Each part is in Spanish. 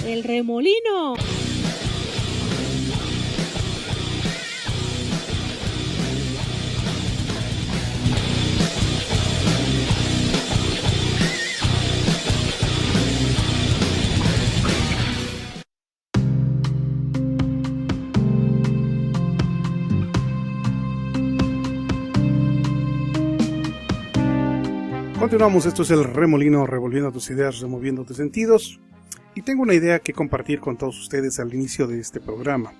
El remolino. Continuamos, esto es el remolino, revolviendo tus ideas, removiendo tus sentidos. Y tengo una idea que compartir con todos ustedes al inicio de este programa.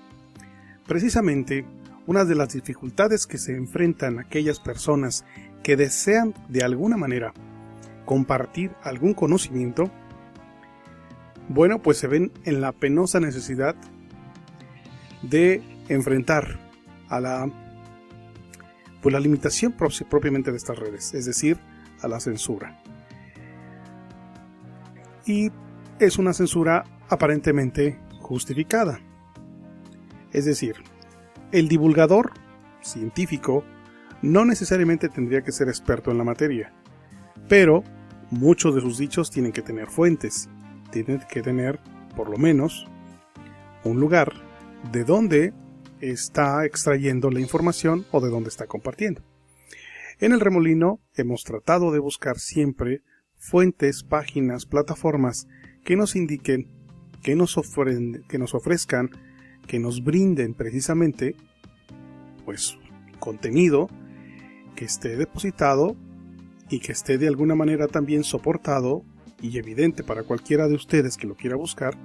Precisamente, una de las dificultades que se enfrentan aquellas personas que desean de alguna manera compartir algún conocimiento, bueno, pues se ven en la penosa necesidad de enfrentar a la limitación propiamente de estas redes, es decir, a la censura. Y es una censura aparentemente justificada. Es decir, el divulgador científico no necesariamente tendría que ser experto en la materia, pero muchos de sus dichos tienen que tener fuentes, tienen que tener, por lo menos, un lugar de donde está extrayendo la información o de donde está compartiendo. En el remolino hemos tratado de buscar siempre fuentes, páginas, plataformas que nos indiquen, que nos ofrezcan, que nos brinden precisamente, pues, contenido que esté depositado y que esté de alguna manera también soportado y evidente para cualquiera de ustedes que lo quiera buscar,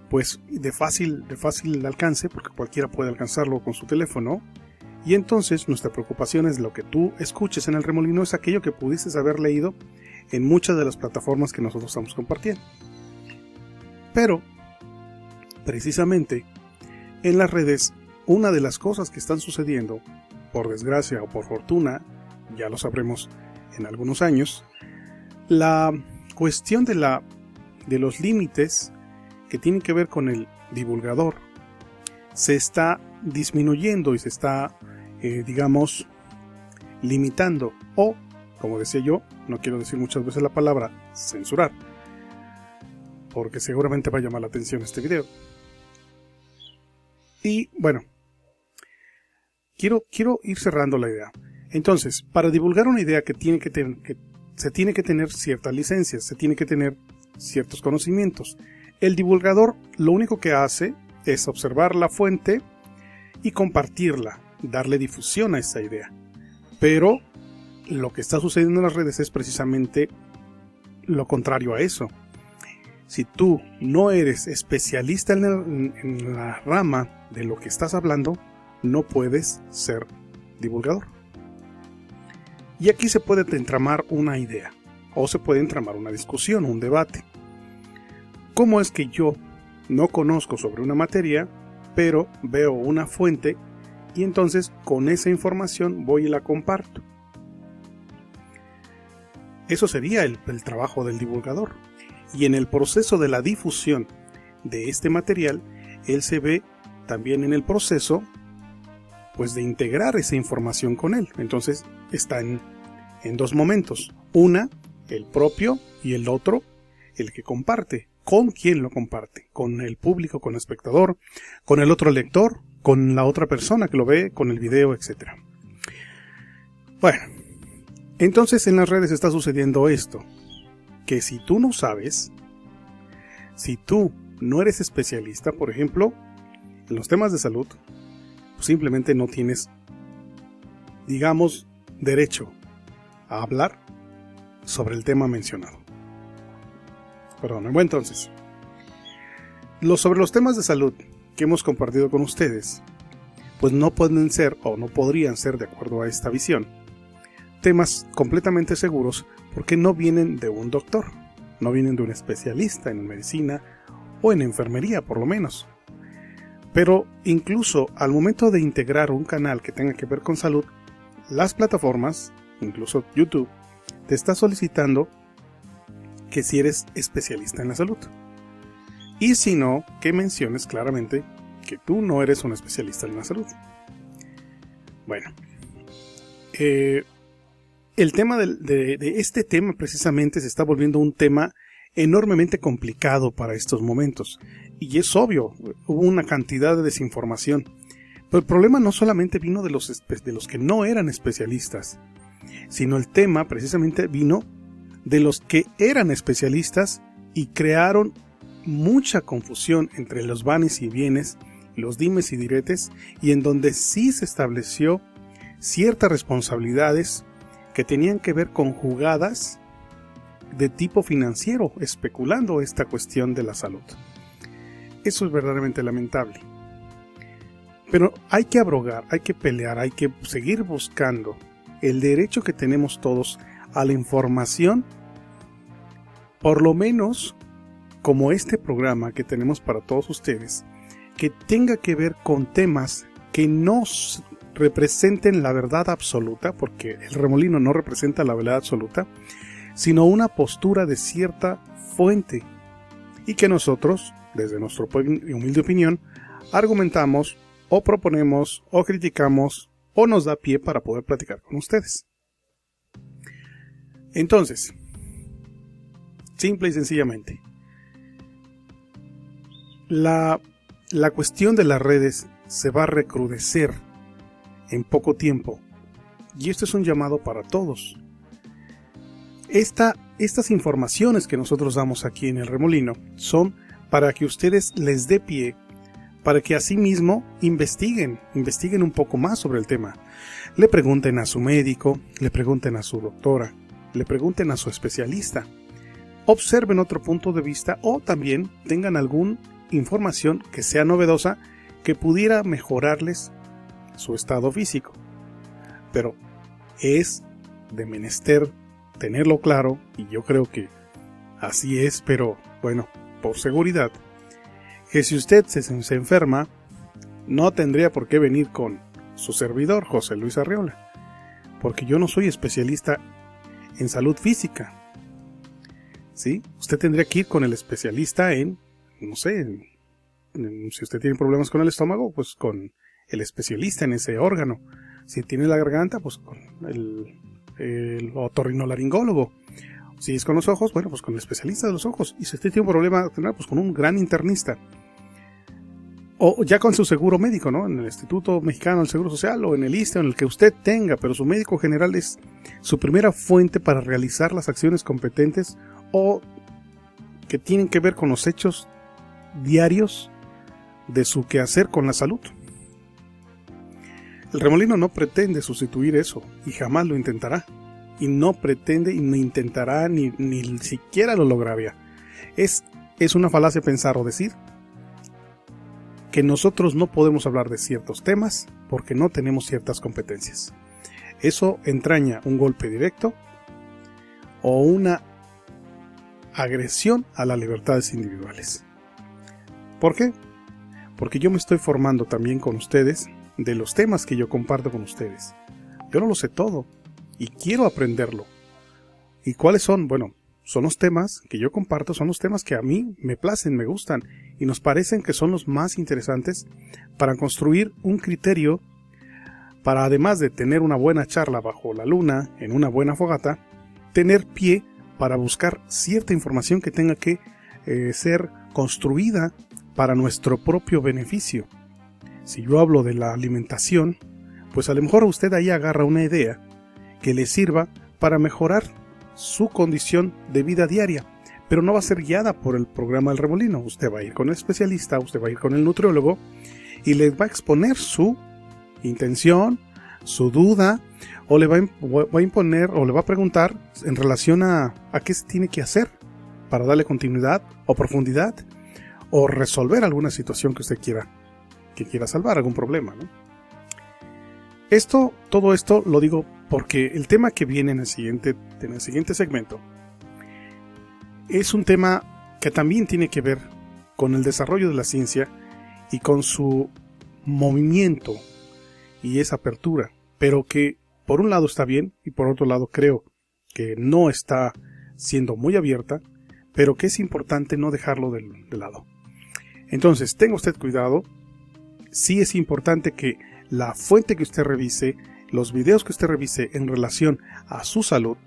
pues de fácil alcance, porque cualquiera puede alcanzarlo con su teléfono. Y entonces nuestra preocupación es lo que tú escuches en el remolino es aquello que pudiste haber leído en muchas de las plataformas que nosotros estamos compartiendo. Pero, precisamente, en las redes, una de las cosas que están sucediendo, por desgracia o por fortuna, ya lo sabremos en algunos años, la cuestión de los límites que tienen que ver con el divulgador se está disminuyendo y se está, limitando o, como decía yo, no quiero decir muchas veces la palabra censurar, porque seguramente va a llamar la atención este video. Y bueno, quiero ir cerrando la idea. Entonces, para divulgar una idea se tiene que tener ciertas licencias, se tiene que tener ciertos conocimientos. El divulgador lo único que hace es observar la fuente y compartirla, darle difusión a esa idea. Pero lo que está sucediendo en las redes es precisamente lo contrario a eso. Si tú no eres especialista en la rama de lo que estás hablando, no puedes ser divulgador. Y aquí se puede entramar una idea, o se puede entramar una discusión, un debate. ¿Cómo es que yo no conozco sobre una materia, pero veo una fuente y entonces con esa información voy y la comparto? Eso sería el trabajo del divulgador. Y en el proceso de la difusión de este material, él se ve también en el proceso, pues, de integrar esa información con él. Entonces está en dos momentos. Una, el propio, y el otro, el que comparte. ¿Con quién lo comparte? Con el público, con el espectador, con el otro lector, con la otra persona que lo ve, con el video, etc. Bueno, entonces en las redes está sucediendo esto, que si tú no sabes, si tú no eres especialista, por ejemplo, en los temas de salud, pues simplemente no tienes, digamos, derecho a hablar sobre el tema mencionado. Perdón, entonces, sobre los temas de salud que hemos compartido con ustedes, pues no pueden ser o no podrían ser, de acuerdo a esta visión, temas completamente seguros porque no vienen de un doctor, no vienen de un especialista en medicina o en enfermería por lo menos. Pero incluso al momento de integrar un canal que tenga que ver con salud, las plataformas, incluso YouTube, te está solicitando que si eres especialista en la salud. Y si no, que menciones claramente que tú no eres un especialista en la salud. Bueno, el tema de este tema precisamente se está volviendo un tema enormemente complicado para estos momentos. Y es obvio, hubo una cantidad de desinformación. Pero el problema no solamente vino de los que no eran especialistas, sino el tema precisamente vino de los que eran especialistas y crearon mucha confusión entre los vanes y vienes, los dimes y diretes, y en donde sí se estableció ciertas responsabilidades que tenían que ver con jugadas de tipo financiero, especulando esta cuestión de la salud. Eso es verdaderamente lamentable. Pero hay que abrogar, hay que pelear, hay que seguir buscando el derecho que tenemos todos a la información, por lo menos como este programa que tenemos para todos ustedes, que tenga que ver con temas que no representen la verdad absoluta, porque el remolino no representa la verdad absoluta, sino una postura de cierta fuente, y que nosotros, desde nuestra humilde opinión, argumentamos, o proponemos, o criticamos, o nos da pie para poder platicar con ustedes. Entonces, simple y sencillamente, la cuestión de las redes se va a recrudecer en poco tiempo, y esto es un llamado para todos. Estas informaciones que nosotros damos aquí en el remolino son para que ustedes les dé pie, para que asimismo investiguen un poco más sobre el tema. Le pregunten a su médico, le pregunten a su doctora, le pregunten a su especialista, observen otro punto de vista o también tengan alguna información que sea novedosa que pudiera mejorarles su estado físico. Pero es de menester tenerlo claro, y yo creo que así es, pero bueno, por seguridad, que si usted se enferma, no tendría por qué venir con su servidor, José Luis Arreola, porque yo no soy especialista en salud física. ¿Sí? Usted tendría que ir con el especialista en, no sé, si usted tiene problemas con el estómago, pues con el especialista en ese órgano. Si tiene la garganta, pues con el otorrinolaringólogo. Si es con los ojos, bueno, pues con el especialista de los ojos. Y si usted tiene un problema, pues con un gran internista. O ya con su seguro médico, ¿no? En el Instituto Mexicano del Seguro Social o en el ISSSTE, o en el que usted tenga, pero su médico general es su primera fuente para realizar las acciones competentes o que tienen que ver con los hechos diarios de su quehacer con la salud. El remolino no pretende sustituir eso y jamás lo intentará. Y no pretende y no intentará ni siquiera lo lograría. Es una falacia pensar o decir que nosotros no podemos hablar de ciertos temas porque no tenemos ciertas competencias. Eso entraña un golpe directo o una agresión a las libertades individuales. ¿Por qué? Porque yo me estoy formando también con ustedes de los temas que yo comparto con ustedes. Yo no lo sé todo y quiero aprenderlo. ¿Y cuáles son? Bueno, son los temas que yo comparto, son los temas que a mí me placen, me gustan y nos parecen que son los más interesantes para construir un criterio para, además de tener una buena charla bajo la luna, en una buena fogata, tener pie para buscar cierta información que tenga que ser construida para nuestro propio beneficio. Si yo hablo de la alimentación, pues a lo mejor usted ahí agarra una idea que le sirva para mejorar su condición de vida diaria, pero no va a ser guiada por el programa del remolino. Usted va a ir con el especialista, usted va a ir con el nutriólogo y le va a exponer su intención, su duda, o le va a imponer o le va a preguntar en relación a qué se tiene que hacer para darle continuidad o profundidad o resolver alguna situación que usted quiera salvar, algún problema, ¿no? Todo esto lo digo porque el tema que viene en el siguiente segmento es un tema que también tiene que ver con el desarrollo de la ciencia y con su movimiento y esa apertura, pero que por un lado está bien y por otro lado creo que no está siendo muy abierta, pero que es importante no dejarlo de lado. Entonces, tenga usted cuidado. Sí es importante que la fuente que usted revise, los videos que usted revise en relación a su salud,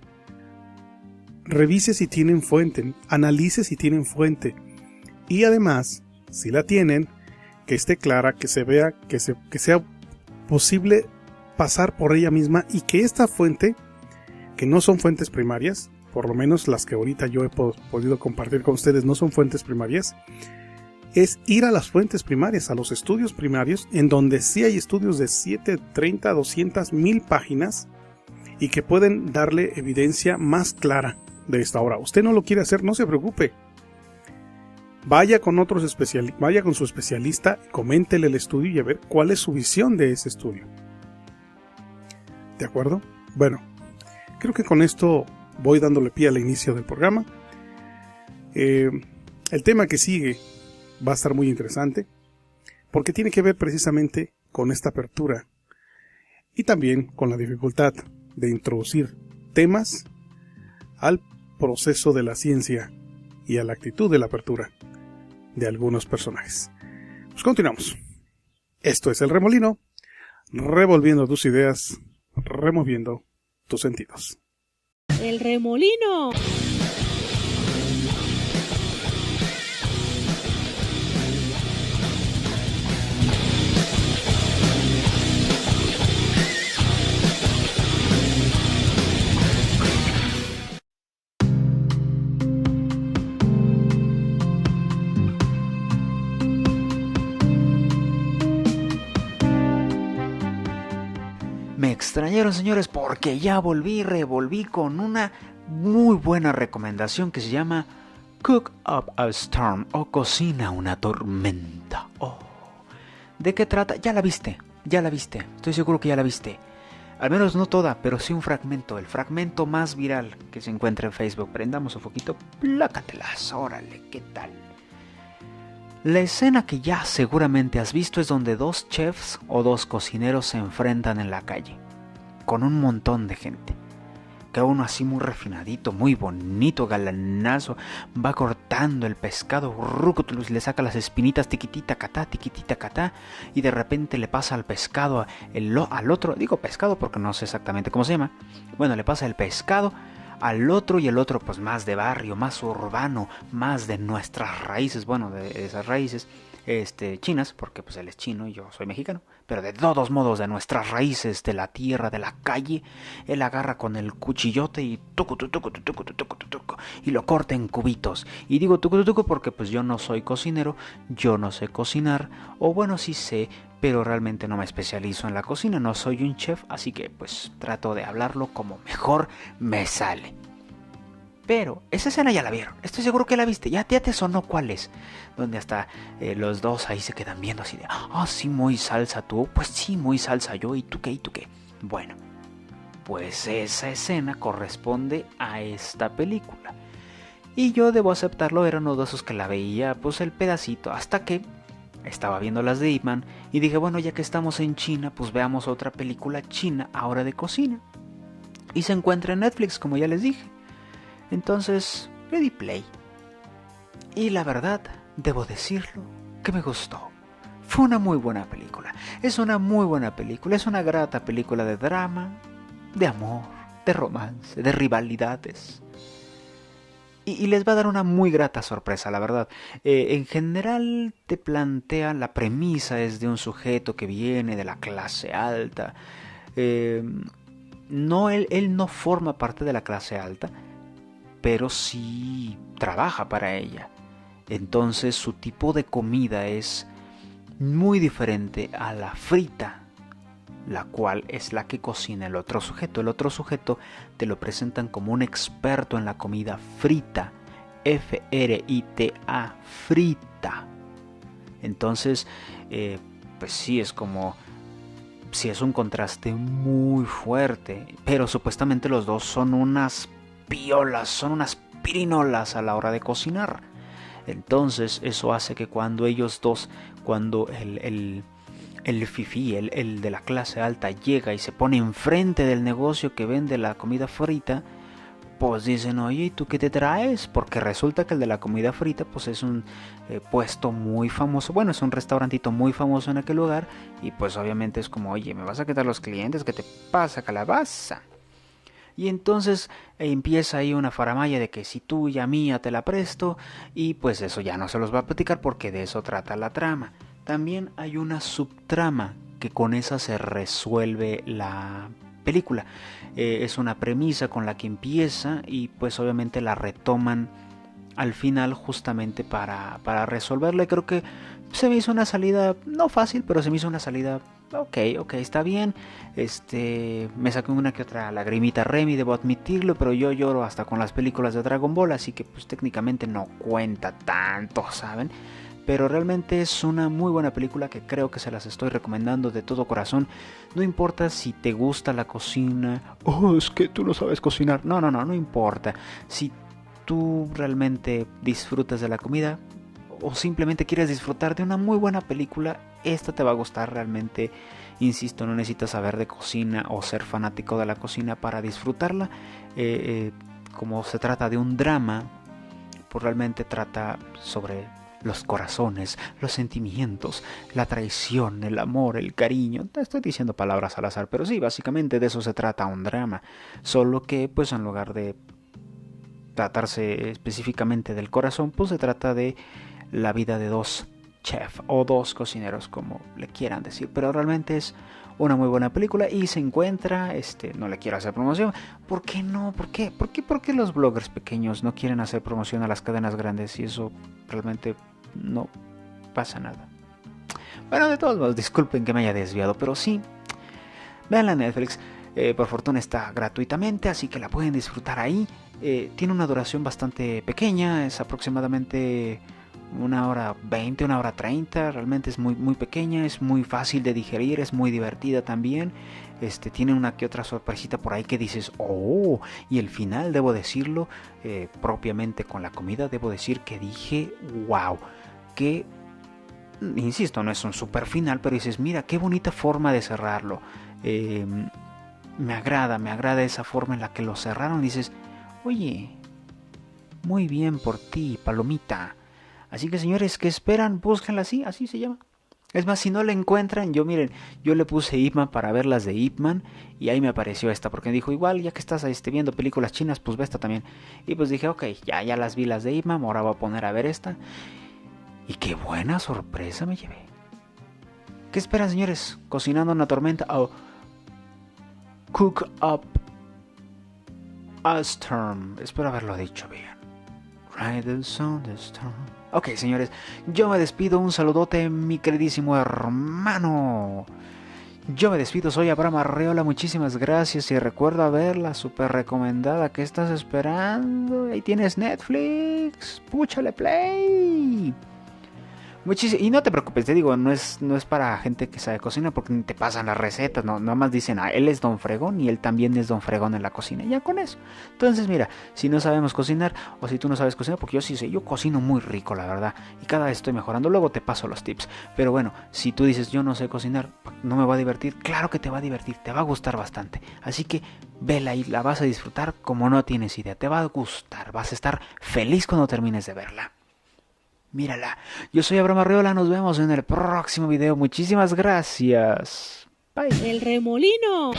revise si tienen fuente, analice si tienen fuente y además, si la tienen, que esté clara, que se vea, que sea posible pasar por ella misma y que esta fuente, que no son fuentes primarias, por lo menos las que ahorita yo he podido compartir con ustedes no son fuentes primarias, es ir a las fuentes primarias, a los estudios primarios, en donde sí hay estudios de 7, 30, 200, 1000 páginas y que pueden darle evidencia más clara de esta obra. Usted no lo quiere hacer, no se preocupe. Vaya con su especialista, coméntele el estudio y a ver cuál es su visión de ese estudio. ¿De acuerdo? Bueno, creo que con esto voy dándole pie al inicio del programa. El tema que sigue va a estar muy interesante porque tiene que ver precisamente con esta apertura y también con la dificultad de introducir temas al proceso de la ciencia y a la actitud de la apertura de algunos personajes. Pues continuamos. Esto es El Remolino, revolviendo tus ideas, removiendo tus sentidos. El Remolino. Me extrañaron, señores, porque ya revolví con una muy buena recomendación que se llama Cook Up a Storm o Cocina una tormenta. Oh. ¿De qué trata? Ya la viste. Estoy seguro que ya la viste. Al menos no toda, pero sí un fragmento. El fragmento más viral que se encuentra en Facebook. Prendamos un foquito. Plácatelas. Órale, ¿qué tal? La escena que ya seguramente has visto es donde dos chefs o dos cocineros se enfrentan en la calle, con un montón de gente. Que uno así muy refinadito, muy bonito, galanazo, va cortando el pescado, rucutulus, le saca las espinitas, tiquitita catá, y de repente le pasa al pescado al otro, digo pescado porque no sé exactamente cómo se llama, bueno, le pasa el pescado al otro y el otro pues más de barrio, más urbano, más de nuestras raíces, bueno, de esas raíces chinas, porque pues él es chino y yo soy mexicano, pero de todos modos de nuestras raíces, de la tierra, de la calle, él agarra con el cuchillote y tucu, y lo corta en cubitos. Y digo tucu porque pues yo no soy cocinero, yo no sé cocinar, o bueno sí sé, pero realmente no me especializo en la cocina, no soy un chef, así que pues trato de hablarlo como mejor me sale. Pero esa escena ya la vieron, estoy seguro que la viste, ya te sonó cuál es. Donde hasta los dos ahí se quedan viendo así de, sí, muy salsa tú, pues sí, muy salsa yo, ¿y tú qué? Bueno, pues esa escena corresponde a esta película. Y yo debo aceptarlo, era uno de esos que la veía, pues el pedacito, hasta que estaba viendo las de Ip Man y dije, bueno, ya que estamos en China, pues veamos otra película china ahora de cocina. Y se encuentra en Netflix, como ya les dije. Entonces le di play. Y la verdad, debo decirlo, que me gustó. Fue una muy buena película. Es una muy buena película. Es una grata película de drama, de amor, de romance, de rivalidades. Y les va a dar una muy grata sorpresa, la verdad. En general te plantea, la premisa es de un sujeto que viene de la clase alta. No, él no forma parte de la clase alta, pero sí trabaja para ella. Entonces su tipo de comida es muy diferente a la frita, la cual es la que cocina el otro sujeto. El otro sujeto te lo presentan como un experto en la comida frita, F-R-I-T-A, frita. Entonces, pues sí, es como, sí es un contraste muy fuerte, pero supuestamente los dos son unas piolas, son unas pirinolas a la hora de cocinar. Entonces eso hace que cuando ellos dos, cuando el fifí, el de la clase alta llega y se pone enfrente del negocio que vende la comida frita, pues dicen, oye, ¿y tú qué te traes? Porque resulta que el de la comida frita pues es un puesto muy famoso, bueno, es un restaurantito muy famoso en aquel lugar, y pues obviamente es como, oye, ¿me vas a quitar los clientes? ¿Qué te pasa, calabaza? Y entonces empieza ahí una faramalla de que si tuya, mía, te la presto, y pues eso ya no se los va a platicar porque de eso trata la trama. También hay una subtrama que con esa se resuelve la película. Es una premisa con la que empieza y pues obviamente la retoman al final justamente para resolverla. Creo que se me hizo una salida, no fácil, pero se me hizo una salida ok, está bien. Me saqué una que otra lagrimita Remy, debo admitirlo, pero yo lloro hasta con las películas de Dragon Ball, así que pues técnicamente no cuenta tanto, ¿saben? Pero realmente es una muy buena película que creo que se las estoy recomendando de todo corazón. No importa si te gusta la cocina, es que tú no sabes cocinar. No importa. Si tú realmente disfrutas de la comida o simplemente quieres disfrutar de una muy buena película, esta te va a gustar realmente. Insisto, no necesitas saber de cocina o ser fanático de la cocina para disfrutarla. Como se trata de un drama, pues realmente trata sobre los corazones, los sentimientos, la traición, el amor, el cariño. Te estoy diciendo palabras al azar, pero sí, básicamente de eso se trata un drama. Solo que, pues en lugar de tratarse específicamente del corazón, pues se trata de la vida de dos chefs o dos cocineros, como le quieran decir. Pero realmente es una muy buena película y se encuentra, no le quiero hacer promoción. ¿Por qué no? ¿Por qué los bloggers pequeños no quieren hacer promoción a las cadenas grandes? Y eso realmente no pasa nada. Bueno, de todos modos, disculpen que me haya desviado, pero sí, vean la Netflix. Por fortuna está gratuitamente, así que la pueden disfrutar ahí. Tiene una duración bastante pequeña, es aproximadamente 1h20, 1h30. Realmente es muy, muy pequeña, es muy fácil de digerir, es muy divertida también. Tiene una que otra sorpresita por ahí que dices, oh, y el final, debo decirlo, propiamente con la comida, debo decir que dije, wow, que, insisto, no es un super final, pero dices, mira, qué bonita forma de cerrarlo. Me agrada esa forma en la que lo cerraron. Dices, oye, muy bien por ti, palomita. Así que señores, ¿qué esperan? Búsquenla así se llama. Es más, si no la encuentran, yo le puse Ip Man para ver las de Ip Man y ahí me apareció esta, porque me dijo, igual ya que estás viendo películas chinas, pues ve esta también. Y pues dije, ok, ya las vi las de Ip Man, ahora voy a poner a ver esta. Y qué buena sorpresa me llevé. ¿Qué esperan, señores? Cocinando una tormenta o Cook Up a Storm. Espero haberlo dicho bien. Ride the sun, the storm. Ok, señores, yo me despido. Un saludote, mi queridísimo hermano. Yo me despido, soy Abraham Arreola. Muchísimas gracias y recuerda ver la super recomendada que estás esperando. Ahí tienes Netflix. Púchale play. Y no te preocupes, te digo, no es para gente que sabe cocinar, porque te pasan las recetas, no, nada más dicen, él es Don Fregón y él también es Don Fregón en la cocina, ya con eso. Entonces mira, si no sabemos cocinar, o si tú no sabes cocinar, porque yo sí sé, yo cocino muy rico, la verdad, y cada vez estoy mejorando, luego te paso los tips. Pero bueno, si tú dices, yo no sé cocinar, no me va a divertir, claro que te va a divertir, te va a gustar bastante. Así que vela y la vas a disfrutar como no tienes idea, te va a gustar, vas a estar feliz cuando termines de verla. Mírala. Yo soy Abraham Arreola. Nos vemos en el próximo video. Muchísimas gracias. Bye. El remolino.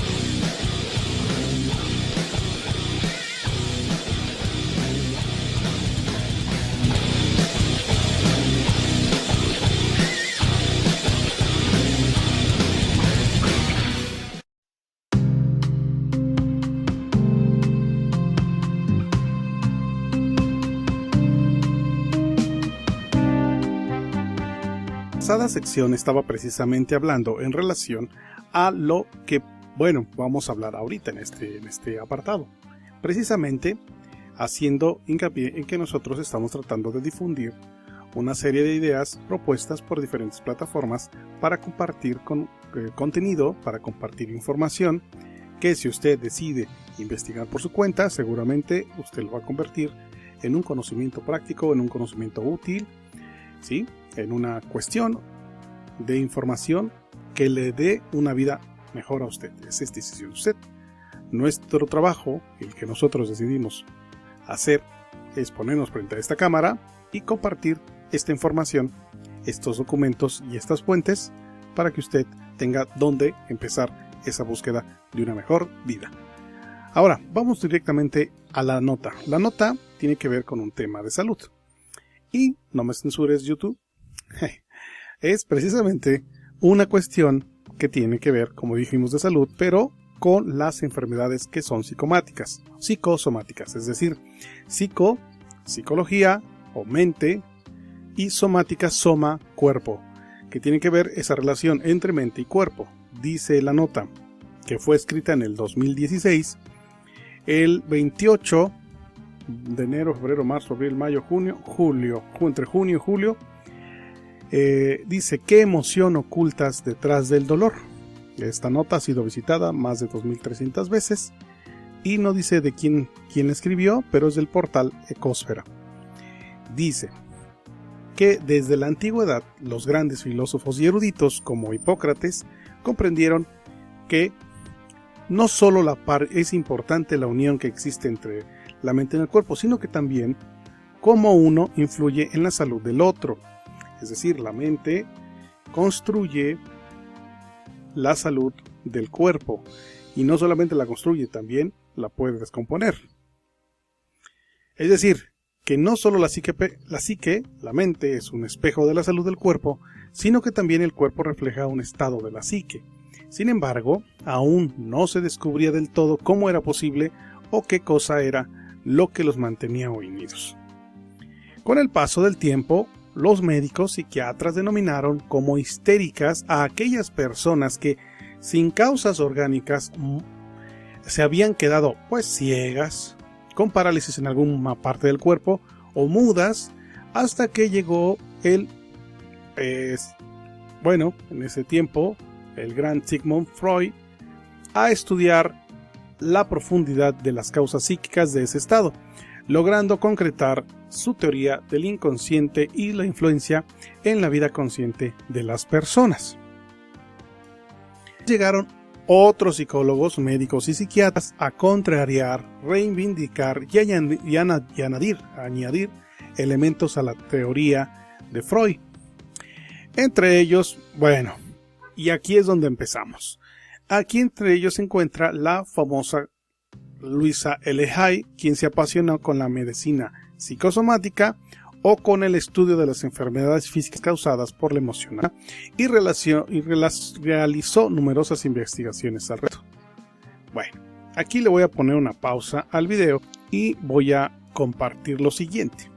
La pasada sección estaba precisamente hablando en relación a lo que, vamos a hablar ahorita en este apartado. Precisamente haciendo hincapié en que nosotros estamos tratando de difundir una serie de ideas propuestas por diferentes plataformas para compartir contenido, para compartir información, que si usted decide investigar por su cuenta, seguramente usted lo va a convertir en un conocimiento práctico, en un conocimiento útil, ¿sí? En una cuestión de información que le dé una vida mejor a usted. Es decisión de usted. Nuestro trabajo, el que nosotros decidimos hacer, es ponernos frente a esta cámara y compartir esta información, estos documentos y estas fuentes para que usted tenga dónde empezar esa búsqueda de una mejor vida. Ahora, vamos directamente a la nota. La nota tiene que ver con un tema de salud. Y no me censures, YouTube. Es precisamente una cuestión que tiene que ver, como dijimos, de salud, pero con las enfermedades que son psicosomáticas, es decir, psicología o mente, y somática, soma, cuerpo, que tiene que ver esa relación entre mente y cuerpo. Dice la nota, que fue escrita en el 2016, el 28 de enero, febrero, marzo, abril, mayo, entre junio y julio, dice: ¿qué emoción ocultas detrás del dolor? Esta nota ha sido visitada más de 2.300 veces y no dice de quién la escribió, pero es del portal Ecosfera. Dice que desde la antigüedad los grandes filósofos y eruditos como Hipócrates comprendieron que no solo es importante la unión que existe entre la mente y el cuerpo, sino que también cómo uno influye en la salud del otro. Es decir, la mente construye la salud del cuerpo y no solamente la construye, también la puede descomponer. Es decir, que no solo la mente es un espejo de la salud del cuerpo, sino que también el cuerpo refleja un estado de la psique. Sin embargo, aún no se descubría del todo cómo era posible o qué cosa era lo que los mantenía unidos. Con el paso del tiempo, los médicos psiquiatras denominaron como histéricas a aquellas personas que, sin causas orgánicas, se habían quedado ciegas, con parálisis en alguna parte del cuerpo o mudas, hasta que llegó en ese tiempo, el gran Sigmund Freud, a estudiar la profundidad de las causas psíquicas de ese estado, logrando concretar su teoría del inconsciente y la influencia en la vida consciente de las personas. Llegaron otros psicólogos, médicos y psiquiatras a contrariar, reivindicar y añadir elementos a la teoría de Freud. Entre ellos, y aquí es donde empezamos. Aquí entre ellos se encuentra la famosa Louisa L. Hay, quien se apasionó con la medicina psicosomática o con el estudio de las enfermedades físicas causadas por la emoción y realizó numerosas investigaciones al respecto. Aquí le voy a poner una pausa al video y voy a compartir lo siguiente.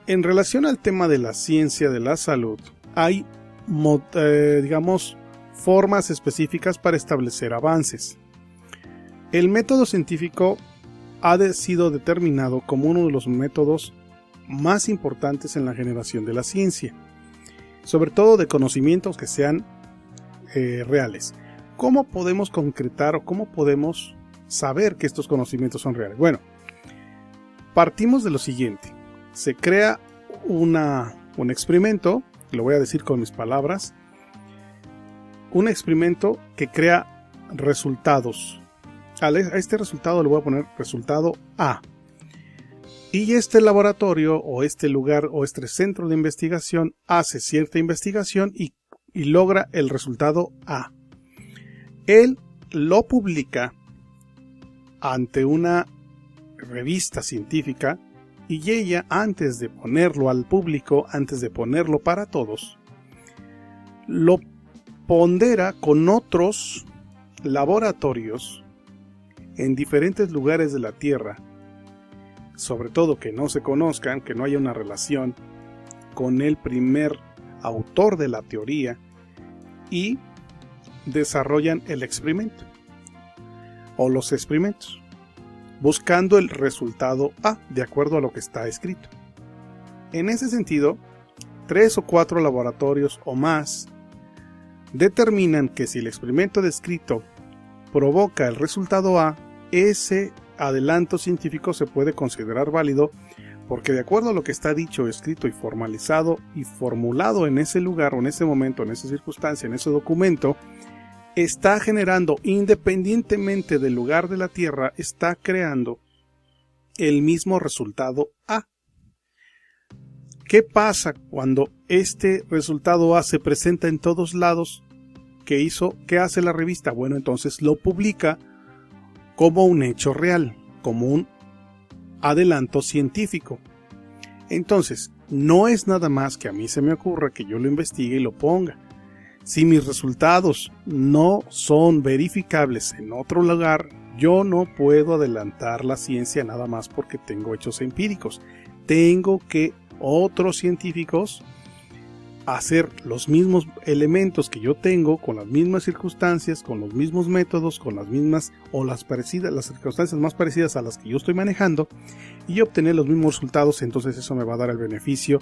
En relación al tema de la ciencia de la salud, hay formas específicas para establecer avances. El método científico ha sido determinado como uno de los métodos más importantes en la generación de la ciencia, sobre todo de conocimientos que sean reales. ¿Cómo podemos concretar o cómo podemos saber que estos conocimientos son reales? Partimos de lo siguiente. Se crea un experimento, lo voy a decir con mis palabras, un experimento que crea resultados. A este resultado le voy a poner resultado A. Y este laboratorio o este lugar o este centro de investigación hace cierta investigación y logra el resultado A. Él lo publica ante una revista científica y ella, antes de ponerlo al público, antes de ponerlo para todos, lo pondera con otros laboratorios en diferentes lugares de la Tierra, sobre todo que no se conozcan, que no haya una relación con el primer autor de la teoría, y desarrollan el experimento o los experimentos, buscando el resultado A, de acuerdo a lo que está escrito. En ese sentido, 3 o 4 laboratorios o más determinan que si el experimento descrito provoca el resultado A, ese adelanto científico se puede considerar válido porque, de acuerdo a lo que está dicho, escrito y formalizado y formulado en ese lugar o en ese momento, en esa circunstancia, en ese documento, está generando, independientemente del lugar de la Tierra, está creando el mismo resultado A. ¿Qué pasa cuando este resultado A se presenta en todos lados? ¿Qué hace la revista? Entonces lo publica como un hecho real, como un adelanto científico. Entonces, no es nada más que a mí se me ocurra que yo lo investigue y lo ponga. Si mis resultados no son verificables en otro lugar, yo no puedo adelantar la ciencia nada más porque tengo hechos empíricos. Tengo que otros científicos hacer los mismos elementos que yo tengo, con las mismas circunstancias, con los mismos métodos, con las mismas o las circunstancias más parecidas a las que yo estoy manejando, y obtener los mismos resultados. Entonces eso me va a dar el beneficio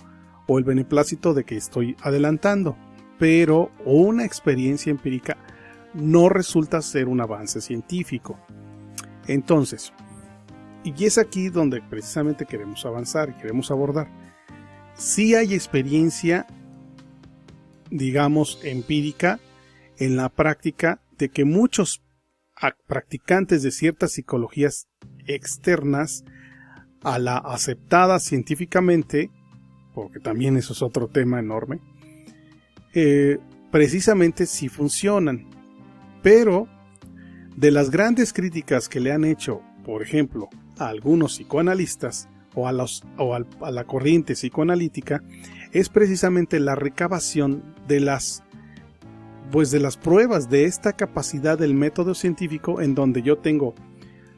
o el beneplácito de que estoy adelantando. Pero una experiencia empírica no resulta ser un avance científico. Entonces, y es aquí donde precisamente queremos avanzar y queremos abordar. Sí hay experiencia, digamos, empírica en la práctica de que muchos practicantes de ciertas psicologías externas a la aceptada científicamente, porque también eso es otro tema enorme, precisamente sí funcionan. Pero de las grandes críticas que le han hecho, por ejemplo, a algunos psicoanalistas o a la corriente psicoanalítica, es precisamente la recabación de las pruebas de esta capacidad del método científico, en donde yo tengo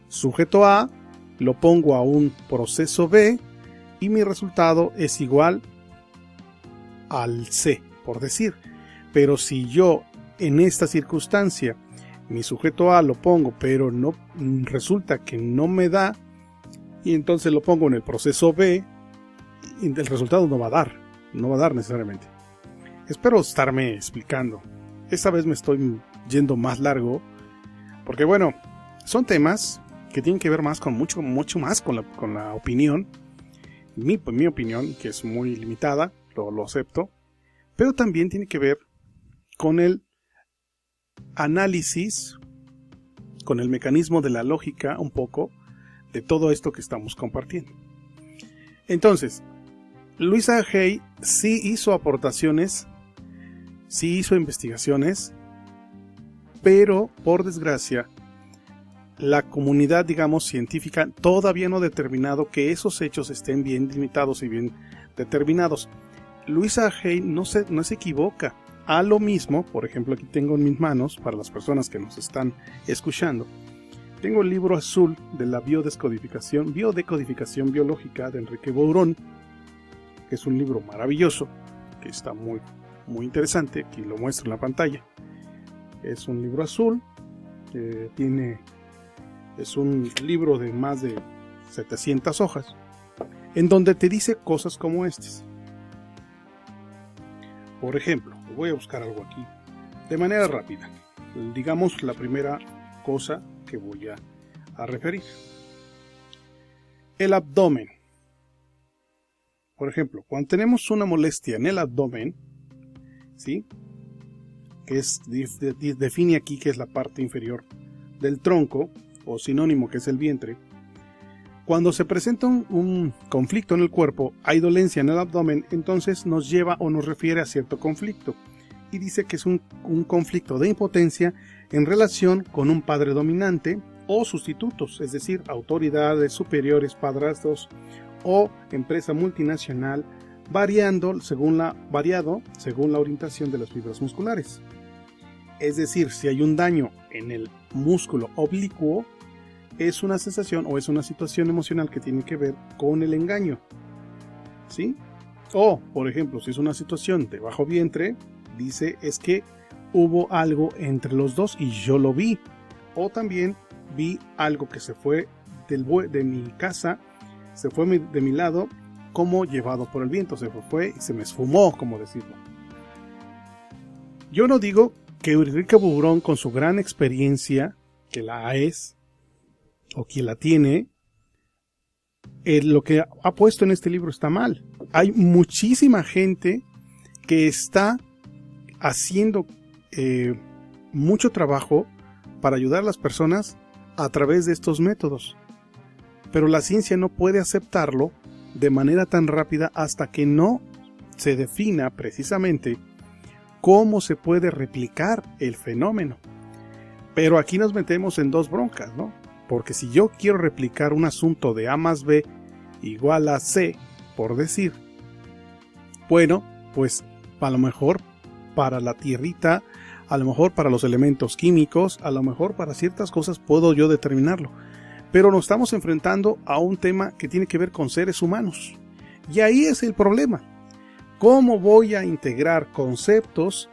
sujeto A, lo pongo a un proceso B y mi resultado es igual al C, por decir. Pero si yo en esta circunstancia mi sujeto A lo pongo, pero no resulta que no me da, y entonces lo pongo en el proceso B, y el resultado no va a dar necesariamente. Espero estarme explicando. Esta vez me estoy yendo más largo, porque bueno, son temas que tienen que ver más con mucho más con la opinión, mi opinión, que es muy limitada, lo acepto, pero también tiene que ver con el análisis, con el mecanismo de la lógica un poco de todo esto que estamos compartiendo. Entonces, Louisa Hay sí hizo aportaciones, sí hizo investigaciones, pero por desgracia la comunidad, digamos, científica todavía no ha determinado que esos hechos estén bien limitados y bien determinados. Louisa Hay no se equivoca. A lo mismo, por ejemplo, aquí tengo en mis manos, para las personas que nos están escuchando, tengo el libro azul de la biodecodificación biológica de Enrique Bourón, que es un libro maravilloso, que está muy, muy interesante. Aquí lo muestro en la pantalla. Es un libro azul, es un libro de más de 700 hojas, en donde te dice cosas como estas. Por ejemplo, voy a buscar algo aquí de manera rápida. Digamos la primera cosa que voy a referir. El abdomen. Por ejemplo, cuando tenemos una molestia en el abdomen, ¿sí? Que define aquí que es la parte inferior del tronco, o sinónimo que es el vientre. Cuando se presenta un conflicto en el cuerpo, hay dolencia en el abdomen, entonces nos lleva o nos refiere a cierto conflicto. Y dice que es un conflicto de impotencia en relación con un padre dominante o sustitutos, es decir, autoridades superiores, padrastros o empresa multinacional, variado según la orientación de las fibras musculares. Es decir, si hay un daño en el músculo oblicuo, es una sensación o es una situación emocional que tiene que ver con el engaño, ¿sí? O, por ejemplo, si es una situación de bajo vientre, dice es que hubo algo entre los dos y yo lo vi. O también vi algo que se fue de mi casa, se fue de mi lado como llevado por el viento, se fue y se me esfumó, como decirlo. Yo no digo que Enrique Bourón, con su gran experiencia, que la es, o quien la tiene, lo que ha puesto en este libro está mal. Hay muchísima gente que está haciendo mucho trabajo para ayudar a las personas a través de estos métodos, pero la ciencia no puede aceptarlo de manera tan rápida hasta que no se defina precisamente cómo se puede replicar el fenómeno. Pero aquí nos metemos en dos broncas, ¿no? Porque si yo quiero replicar un asunto de A más B igual a C, por decir, bueno, pues a lo mejor para la tierrita, a lo mejor para los elementos químicos, a lo mejor para ciertas cosas puedo yo determinarlo. Pero nos estamos enfrentando a un tema que tiene que ver con seres humanos. Y ahí es el problema. ¿Cómo voy a integrar conceptos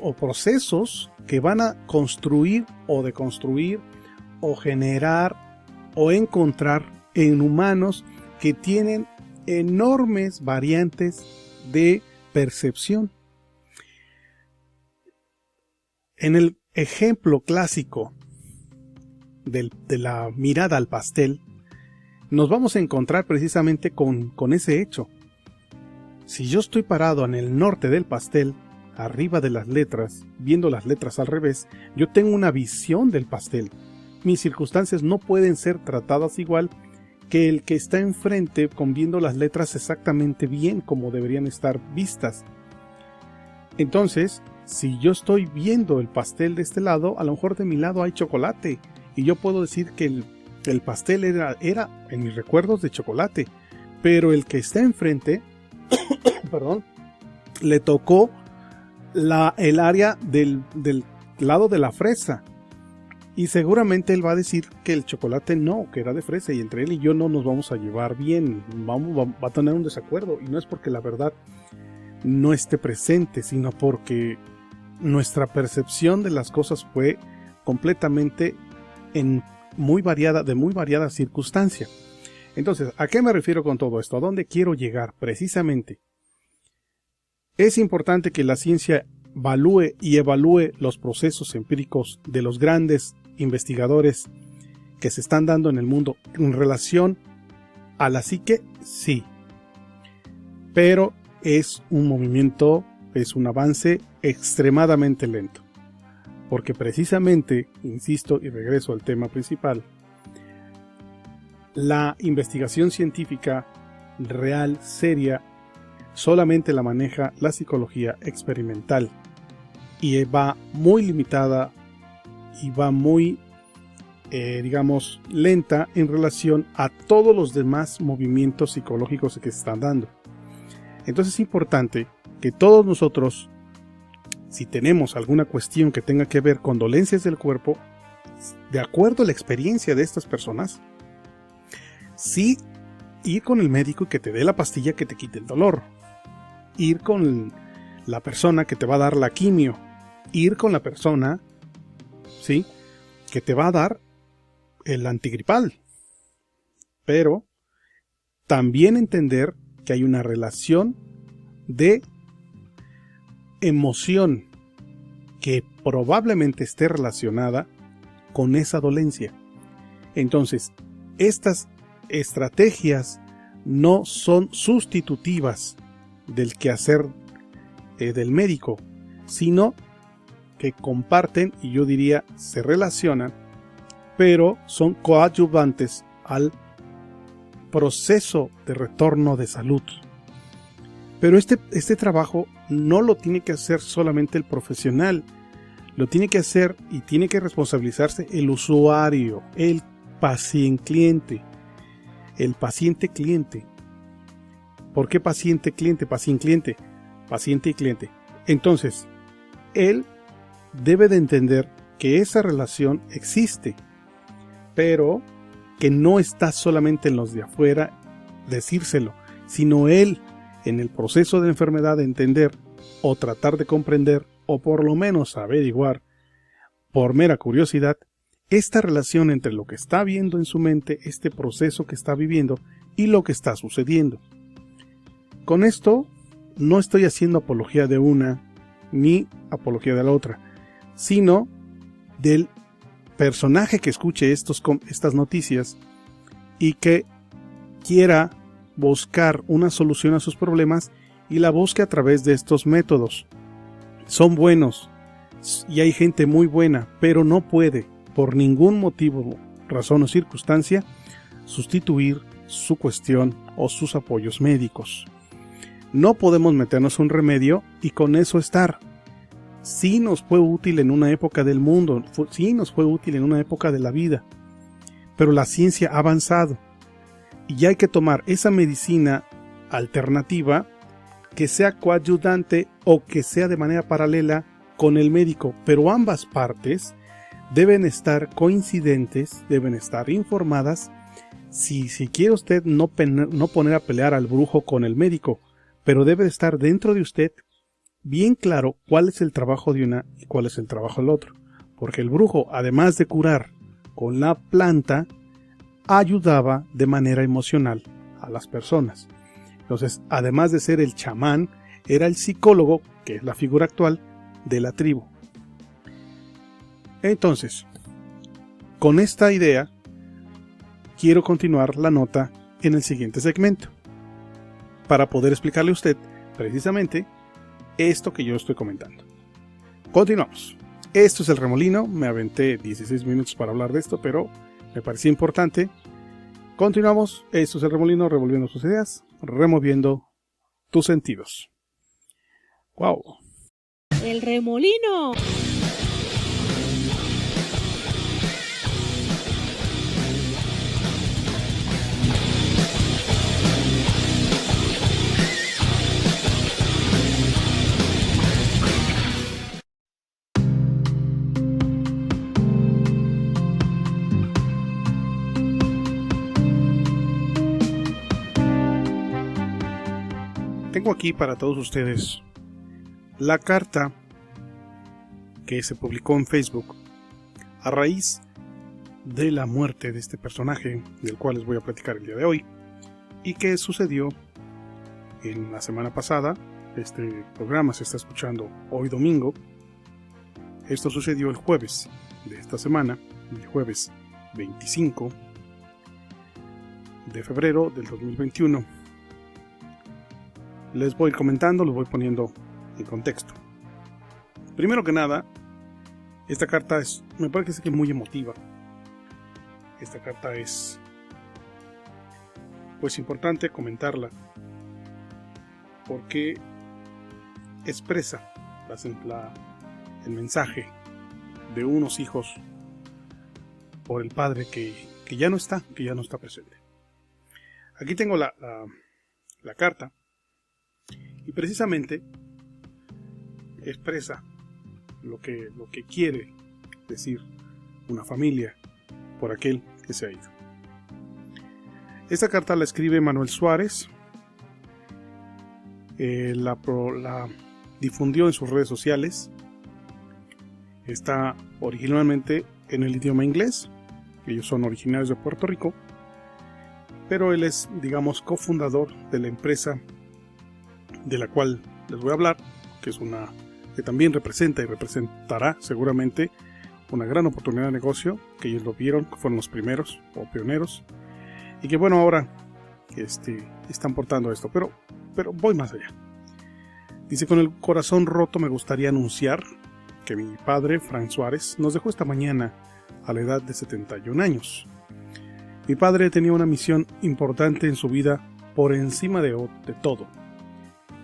o procesos que van a construir o deconstruir o generar o encontrar en humanos que tienen enormes variantes de percepción? En el ejemplo clásico de la mirada al pastel, nos vamos a encontrar precisamente con ese hecho. Si yo estoy parado en el norte del pastel, arriba de las letras, viendo las letras al revés, yo tengo una visión del pastel. Mis circunstancias no pueden ser tratadas igual que el que está enfrente con viendo las letras exactamente bien como deberían estar vistas. Entonces, si yo estoy viendo el pastel de este lado, a lo mejor de mi lado hay chocolate, y yo puedo decir que el pastel era en mis recuerdos de chocolate, pero el que está enfrente, perdón, le tocó el área del lado de la fresa, y seguramente él va a decir que el chocolate no, que era de fresa, y entre él y yo no nos vamos a llevar bien, va a tener un desacuerdo, y no es porque la verdad no esté presente, sino porque nuestra percepción de las cosas fue completamente de muy variada circunstancia. Entonces, ¿a qué me refiero con todo esto? ¿A dónde quiero llegar? Precisamente, es importante que la ciencia evalúe los procesos empíricos de los grandes investigadores que se están dando en el mundo en relación a la psique, sí. Pero es un movimiento, es un avance extremadamente lento. Porque precisamente, insisto y regreso al tema principal, la investigación científica real, seria, solamente la maneja la psicología experimental y va muy limitada y va muy, lenta en relación a todos los demás movimientos psicológicos que se están dando. Entonces es importante que todos nosotros, si tenemos alguna cuestión que tenga que ver con dolencias del cuerpo, de acuerdo a la experiencia de estas personas, sí ir con el médico y que te dé la pastilla que te quite el dolor, ir con la persona que te va a dar la quimio, ir con la persona, ¿sí?, que te va a dar el antigripal, pero también entender que hay una relación de emoción que probablemente esté relacionada con esa dolencia. Entonces, estas estrategias no son sustitutivas del quehacer del médico, sino que comparten, y yo diría se relacionan, pero son coadyuvantes al proceso de retorno de salud. Pero este trabajo no lo tiene que hacer solamente el profesional, lo tiene que hacer y tiene que responsabilizarse el usuario, el paciente-cliente. El paciente-cliente. ¿Por qué paciente-cliente? Paciente-cliente. Paciente y cliente. Entonces, él debe de entender que esa relación existe, pero que no está solamente en los de afuera decírselo, sino él en el proceso de enfermedad de entender o tratar de comprender o por lo menos averiguar por mera curiosidad esta relación entre lo que está viendo en su mente, este proceso que está viviendo y lo que está sucediendo. Con esto no estoy haciendo apología de una ni apología de la otra, sino del personaje que escuche estas noticias y que quiera buscar una solución a sus problemas y la busque a través de estos métodos. Son buenos y hay gente muy buena, pero no puede, por ningún motivo, razón o circunstancia, sustituir su cuestión o sus apoyos médicos. No podemos meternos un remedio y con eso estar. sí nos fue útil en una época del mundo, sí nos fue útil en una época de la vida, pero la ciencia ha avanzado y ya hay que tomar esa medicina alternativa que sea coadyuvante o que sea de manera paralela con el médico, pero ambas partes deben estar coincidentes, deben estar informadas. Si quiere usted no poner a pelear al brujo con el médico, pero debe estar dentro de usted bien claro cuál es el trabajo de una y cuál es el trabajo del otro, porque el brujo, además de curar con la planta, ayudaba de manera emocional a las personas. Entonces, además de ser el chamán, era el psicólogo, que es la figura actual de la tribu. Entonces, con esta idea, quiero continuar la nota en el siguiente segmento, para poder explicarle a usted precisamente esto que yo estoy comentando. Continuamos. Esto es El Remolino. Me aventé 16 minutos para hablar de esto, pero me parecía importante. Continuamos. Esto es El Remolino, revolviendo sus ideas, removiendo tus sentidos. ¡Wow! El remolino. Tengo aquí para todos ustedes la carta que se publicó en Facebook a raíz de la muerte de este personaje del cual les voy a platicar el día de hoy y que sucedió en la semana pasada. Este programa se está escuchando hoy domingo. Esto sucedió el jueves de esta semana, el jueves 25 de febrero del 2021. Les voy comentando, los voy poniendo en contexto. Primero que nada, esta carta me parece que es muy emotiva. Esta carta es, pues, importante comentarla porque expresa el mensaje de unos hijos por el padre que ya no está presente. Aquí tengo la carta. Y precisamente expresa lo que quiere decir una familia por aquel que se ha ido. Esta carta la escribe Manuel Suárez. La difundió en sus redes sociales. Está originalmente en el idioma inglés. Ellos son originarios de Puerto Rico. Pero él es, digamos, cofundador de la empresa de la cual les voy a hablar, que es una que también representa y representará seguramente una gran oportunidad de negocio, que ellos lo vieron, que fueron los primeros o pioneros, y que bueno, ahora están portando esto, pero voy más allá. Dice: con el corazón roto me gustaría anunciar que mi padre, Frank Suárez, nos dejó esta mañana a la edad de 71 años. Mi padre tenía una misión importante en su vida por encima de todo: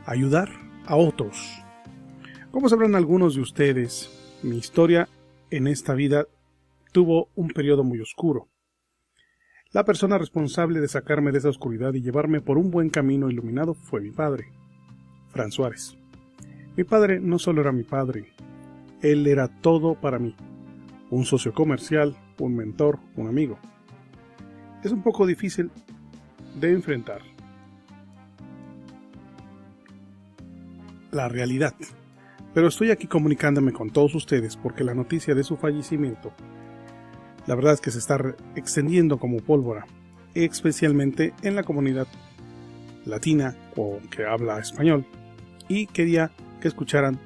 ayudar a otros. Como sabrán algunos de ustedes, mi historia en esta vida tuvo un periodo muy oscuro. La persona responsable de sacarme de esa oscuridad y llevarme por un buen camino iluminado fue mi padre, Frank Suárez. Mi padre no solo era mi padre, él era todo para mí: un socio comercial, un mentor, un amigo. Es un poco difícil de enfrentar la realidad, pero estoy aquí comunicándome con todos ustedes porque la noticia de su fallecimiento, la verdad es que se está extendiendo como pólvora, especialmente en la comunidad latina o que habla español, y quería que escucharan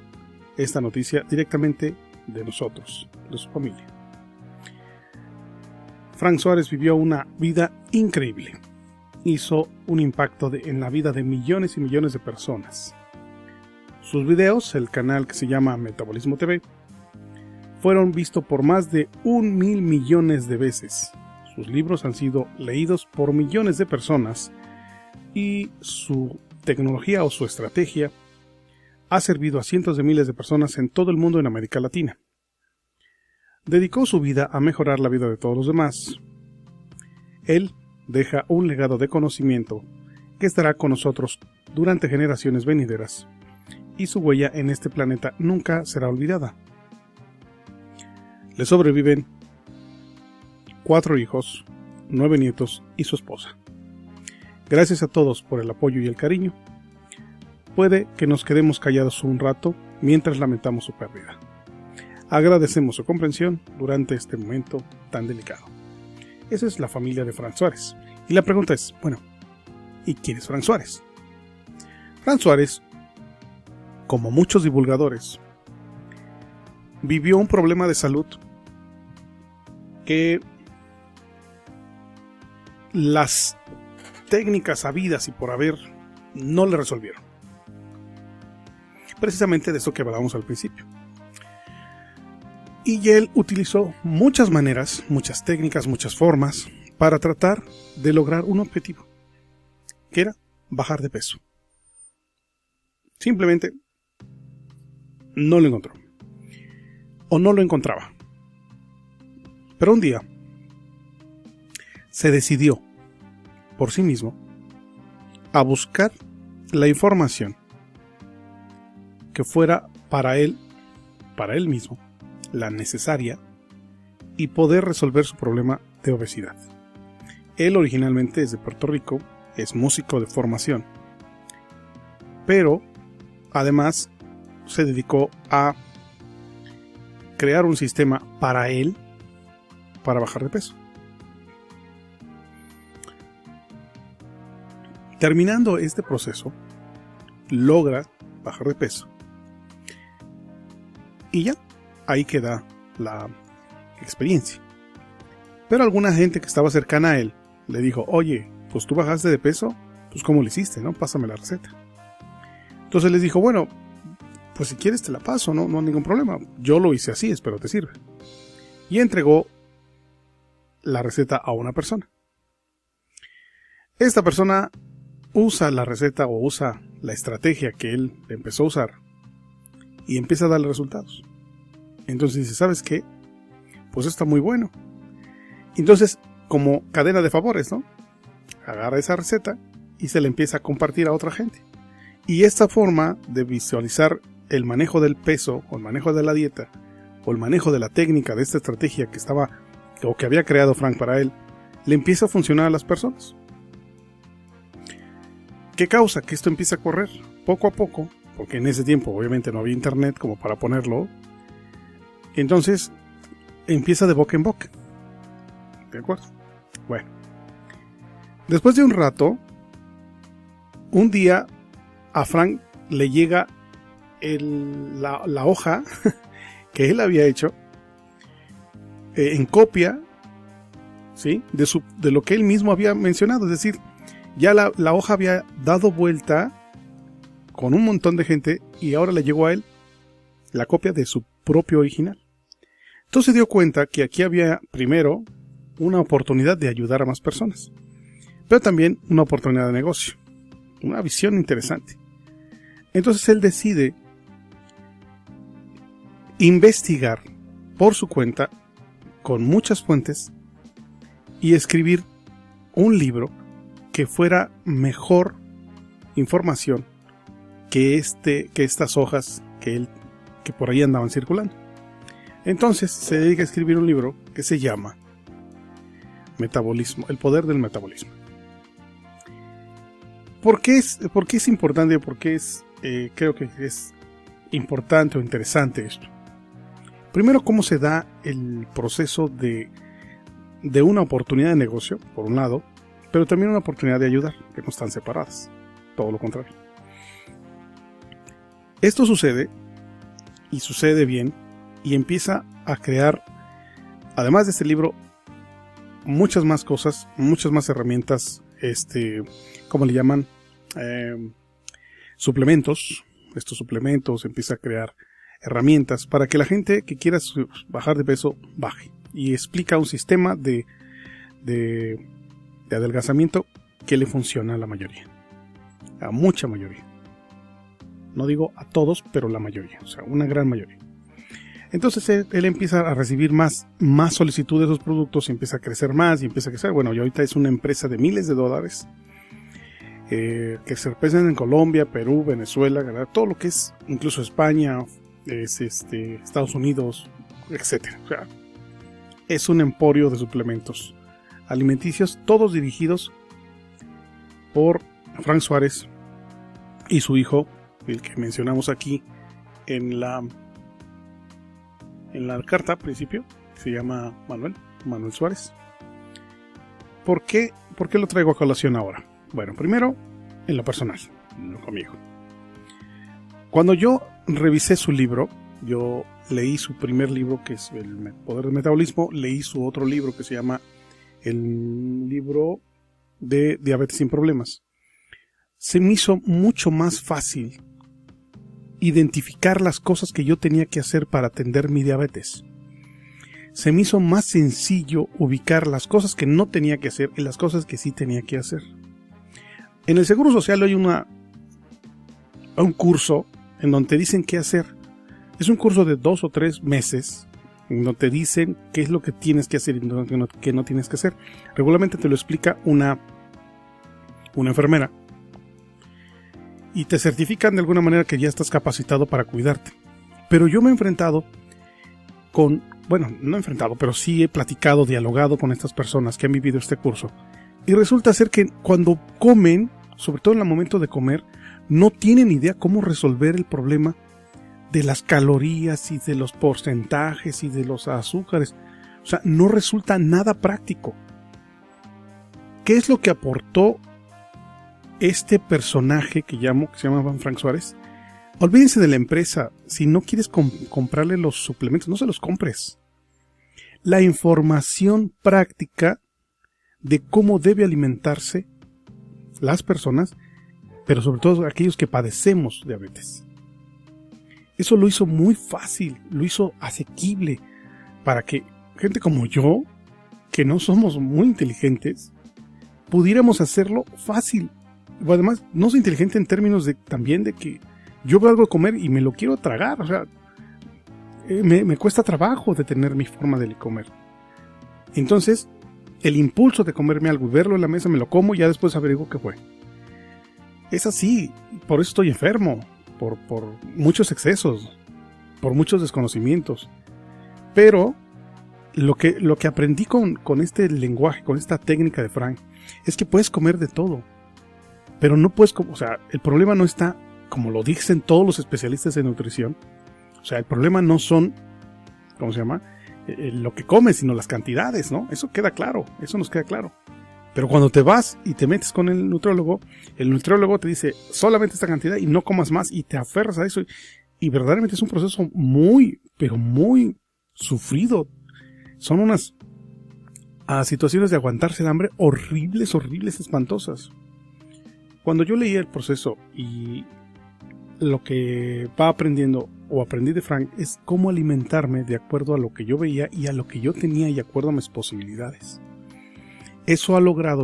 esta noticia directamente de nosotros, de su familia. Frank Suárez vivió una vida increíble. Hizo un impacto en la vida de millones y millones de personas. Sus videos, el canal que se llama Metabolismo TV, fueron vistos por más de 1,000 millones de veces. Sus libros han sido leídos por millones de personas y su tecnología o su estrategia ha servido a cientos de miles de personas en todo el mundo en América Latina. Dedicó su vida a mejorar la vida de todos los demás. Él deja un legado de conocimiento que estará con nosotros durante generaciones venideras, y su huella en este planeta nunca será olvidada. Le sobreviven 4 hijos, 9 nietos y su esposa. Gracias a todos por el apoyo y el cariño. Puede que nos quedemos callados un rato mientras lamentamos su pérdida. Agradecemos su comprensión durante este momento tan delicado. Esa es la familia de Frank Suárez. Y la pregunta es, bueno, ¿y quién es Frank Suárez? Frank Suárez, como muchos divulgadores, vivió un problema de salud que las técnicas habidas y por haber no le resolvieron. Precisamente de eso que hablábamos al principio. Y él utilizó muchas maneras, muchas técnicas, muchas formas para tratar de lograr un objetivo, que era bajar de peso. Simplemente no lo encontró, o no lo encontraba. Pero un día se decidió por sí mismo a buscar la información que fuera para él mismo, la necesaria, y poder resolver su problema de obesidad. Él originalmente es de Puerto Rico, es músico de formación, pero además se dedicó a crear un sistema para él para bajar de peso. Terminando este proceso, logra bajar de peso. Y ya, ahí queda la experiencia. Pero alguna gente que estaba cercana a él le dijo, oye, pues tú bajaste de peso, pues ¿cómo lo hiciste, no? Pásame la receta. Entonces les dijo, bueno, pues si quieres te la paso, no hay ningún problema. Yo lo hice así, espero te sirva. Y entregó la receta a una persona. Esta persona usa la receta o usa la estrategia que él empezó a usar y empieza a darle resultados. Entonces dice, ¿sabes qué? Pues está muy bueno. Entonces, como cadena de favores, ¿no? Agarra esa receta y se la empieza a compartir a otra gente. Y esta forma de visualizar el manejo del peso, o el manejo de la dieta, o el manejo de la técnica de esta estrategia que estaba, o que había creado Frank para él, le empieza a funcionar a las personas. ¿Qué causa? Que esto empieza a correr poco a poco, porque en ese tiempo obviamente no había internet como para ponerlo. Entonces empieza de boca en boca. ¿De acuerdo? Bueno. Después de un rato, un día a Frank le llega la hoja que él había hecho en copia, ¿sí? de lo que él mismo había mencionado. Es decir, ya la hoja había dado vuelta con un montón de gente y ahora le llegó a él la copia de su propio original. Entonces se dio cuenta que aquí había primero una oportunidad de ayudar a más personas, pero también una oportunidad de negocio, una visión interesante. Entonces él decide investigar por su cuenta con muchas fuentes y escribir un libro que fuera mejor información que estas hojas que por ahí andaban circulando. Entonces se dedica a escribir un libro que se llama Metabolismo, el poder del metabolismo. ¿Por qué es importante? ¿Por qué creo que es importante o interesante esto? Primero, cómo se da el proceso de una oportunidad de negocio, por un lado, pero también una oportunidad de ayudar, que no están separadas, todo lo contrario. Esto sucede, y sucede bien, y empieza a crear, además de este libro, muchas más cosas, muchas más herramientas, ¿cómo le llaman? Suplementos. Estos suplementos, empieza a crear herramientas para que la gente que quiera bajar de peso, baje. Y explica un sistema de adelgazamiento que le funciona a la mayoría, a mucha mayoría. No digo a todos, pero la mayoría, o sea, una gran mayoría. Entonces él empieza a recibir más solicitud de esos productos y empieza a crecer más y empieza a crecer. Bueno, y ahorita es una empresa de miles de dólares que se representan en Colombia, Perú, Venezuela, ¿verdad? Todo lo que es incluso España, Estados Unidos, etcétera. O sea, es un emporio de suplementos alimenticios, todos dirigidos por Frank Suárez y su hijo, el que mencionamos aquí en la carta al principio, que se llama Manuel Suárez. ¿Por qué lo traigo a colación ahora? Bueno, primero, en lo personal, conmigo. Cuando yo revisé su libro, yo leí su primer libro, que es El Poder del Metabolismo, leí su otro libro que se llama El libro de Diabetes sin Problemas. Se me hizo mucho más fácil identificar las cosas que yo tenía que hacer para atender mi diabetes. Se me hizo más sencillo ubicar las cosas que no tenía que hacer y las cosas que sí tenía que hacer. En el Seguro Social hay un curso en donde te dicen qué hacer. Es un curso de 2 o 3 meses en donde te dicen qué es lo que tienes que hacer y qué no tienes que hacer. Regularmente te lo explica una enfermera. Y te certifican de alguna manera que ya estás capacitado para cuidarte. Pero yo me he enfrentado pero sí he platicado, dialogado con estas personas que han vivido este curso. Y resulta ser que cuando comen, sobre todo en el momento de comer, no tienen idea cómo resolver el problema de las calorías y de los porcentajes y de los azúcares. O sea, no resulta nada práctico. ¿Qué es lo que aportó este personaje que se llama Frank Suárez? Olvídense de la empresa. Si no quieres comprarle los suplementos, no se los compres. La información práctica de cómo debe alimentarse las personas, pero sobre todo aquellos que padecemos diabetes. Eso lo hizo muy fácil, lo hizo asequible para que gente como yo, que no somos muy inteligentes, pudiéramos hacerlo fácil. Además, no soy inteligente en términos también de que yo veo algo de comer y me lo quiero tragar. O sea, me cuesta trabajo detener mi forma de comer. Entonces, el impulso de comerme algo y verlo en la mesa, me lo como y ya después averiguo qué fue. Es así, por eso estoy enfermo, por muchos excesos, por muchos desconocimientos. Pero lo que aprendí con este lenguaje, con esta técnica de Frank, es que puedes comer de todo. Pero no puedes, o sea, el problema no está, como lo dicen todos los especialistas en nutrición. O sea, el problema no son, ¿cómo se llama? Lo que comes, sino las cantidades, ¿no? Eso queda claro, eso nos queda claro. Pero cuando te vas y te metes con el nutriólogo te dice solamente esta cantidad y no comas más y te aferras a eso. Y verdaderamente es un proceso muy, pero muy sufrido. Son unas situaciones de aguantarse el hambre horribles, espantosas. Cuando yo leía el proceso y lo que va aprendiendo o aprendí de Frank es cómo alimentarme de acuerdo a lo que yo veía y a lo que yo tenía y de acuerdo a mis posibilidades. Eso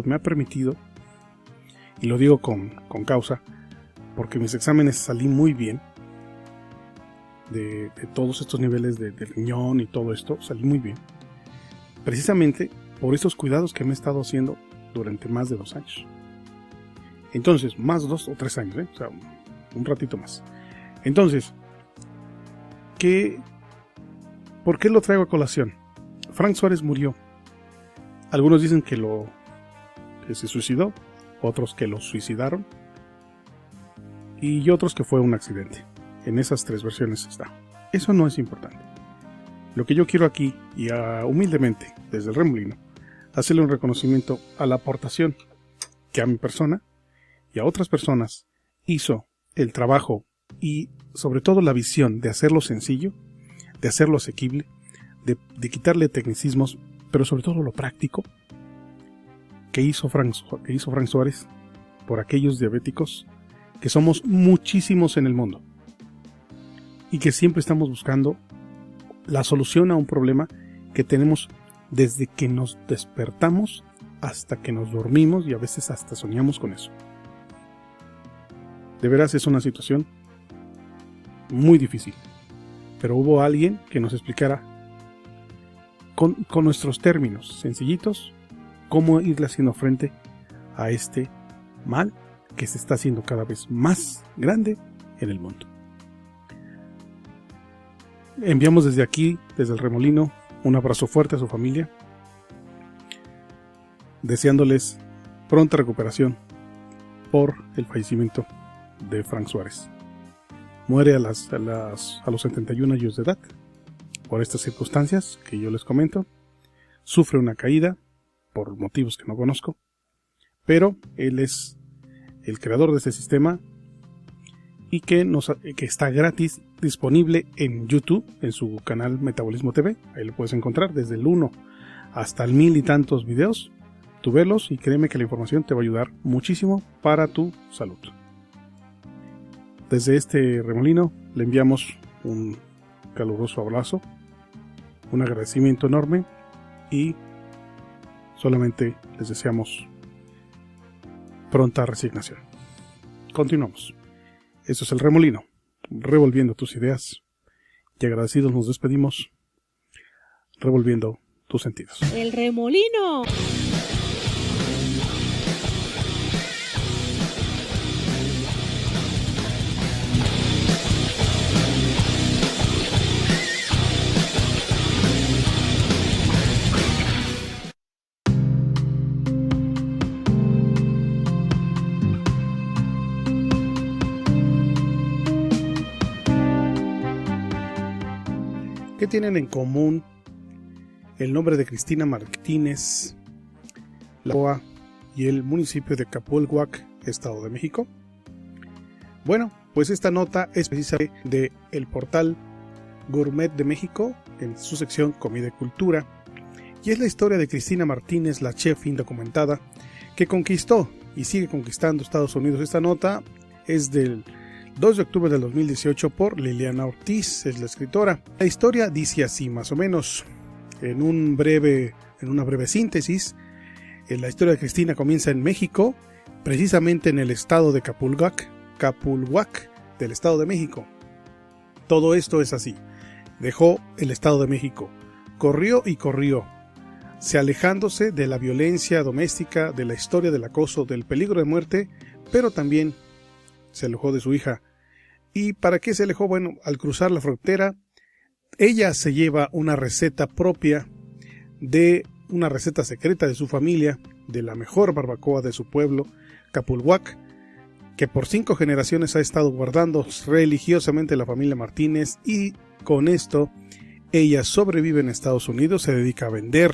me ha permitido, y lo digo con causa, porque mis exámenes salí muy bien, de todos estos niveles de riñón y todo esto, salí muy bien. Precisamente por estos cuidados que me he estado haciendo durante más de 2 años. Entonces, más 2 o 3 años, o sea, un ratito más. Entonces, ¿por qué lo traigo a colación? Frank Suárez murió. Algunos dicen que se suicidó, otros que lo suicidaron y otros que fue un accidente. En esas 3 versiones está. Eso no es importante. Lo que yo quiero aquí, y humildemente, desde el Remolino, hacerle un reconocimiento a la aportación que a mi persona y a otras personas hizo el trabajo y sobre todo la visión de hacerlo sencillo, de hacerlo asequible, de quitarle tecnicismos, pero sobre todo lo práctico que hizo Frank Suárez por aquellos diabéticos que somos muchísimos en el mundo y que siempre estamos buscando la solución a un problema que tenemos desde que nos despertamos hasta que nos dormimos y a veces hasta soñamos con eso. De veras es una situación muy difícil. Pero hubo alguien que nos explicara con nuestros términos sencillitos cómo irle haciendo frente a este mal que se está haciendo cada vez más grande en el mundo. Enviamos desde aquí, desde el Remolino, un abrazo fuerte a su familia, deseándoles pronta recuperación por el fallecimiento de Frank Suárez. Muere a los 71 años de edad por estas circunstancias que yo les comento. Sufre una caída por motivos que no conozco, pero él es el creador de este sistema y que está gratis disponible en YouTube, en su canal Metabolismo TV. Ahí lo puedes encontrar desde el 1 hasta el 1000 y tantos videos. Tú velos y créeme que la información te va a ayudar muchísimo para tu salud. Desde este Remolino le enviamos un caluroso abrazo, un agradecimiento enorme y solamente les deseamos pronta resignación. Continuamos. Esto es el Remolino, revolviendo tus ideas, y agradecidos nos despedimos, revolviendo tus sentidos. El Remolino. ¿Qué tienen en común el nombre de Cristina Martínez, la Barbacoa y el municipio de Capulhuac, Estado de México? Bueno, pues esta nota es precisamente de el portal Gourmet de México, en su sección Comida y Cultura, y es la historia de Cristina Martínez, la chef indocumentada, que conquistó y sigue conquistando Estados Unidos. Esta nota es del 2 de octubre del 2018 por Liliana Ortiz, es la escritora. La historia dice así, más o menos, en una breve síntesis. La historia de Cristina comienza en México, precisamente en el estado de Capulhuac del Estado de México. Todo esto es así. Dejó el Estado de México, corrió y corrió, alejándose de la violencia doméstica, de la historia del acoso, del peligro de muerte, pero también se alejó de su hija. ¿Y para qué se alejó? Bueno, al cruzar la frontera, ella se lleva una receta propia, una receta secreta de su familia, de la mejor barbacoa de su pueblo, Capulhuac, que por 5 generaciones ha estado guardando religiosamente la familia Martínez, y con esto ella sobrevive en Estados Unidos, se dedica a vender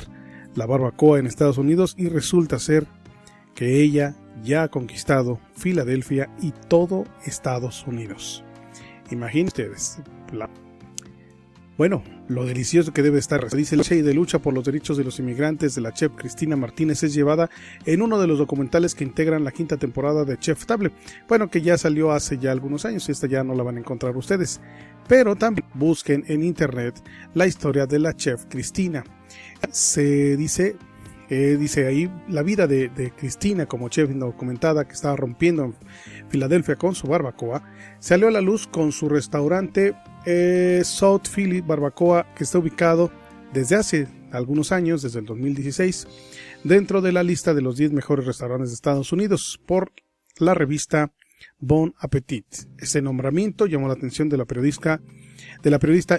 la barbacoa en Estados Unidos, y resulta ser que ella ya ha conquistado Filadelfia y todo Estados Unidos. Imagínense ustedes. Bueno, lo delicioso que debe estar. Dice: la lucha por los derechos de los inmigrantes de la chef Cristina Martínez es llevada en uno de los documentales que integran la 5ª temporada de Chef Table. Bueno, que ya salió hace ya algunos años, y esta ya no la van a encontrar ustedes. Pero también busquen en internet la historia de la chef Cristina. Se dice ahí la vida de Cristina como chef indocumentada, que estaba rompiendo en Filadelfia con su barbacoa. Salió a la luz con su restaurante South Philly Barbacoa, que está ubicado desde hace algunos años, desde el 2016, dentro de la lista de los 10 mejores restaurantes de Estados Unidos por la revista Bon Appetit. Ese nombramiento llamó la atención de la periodista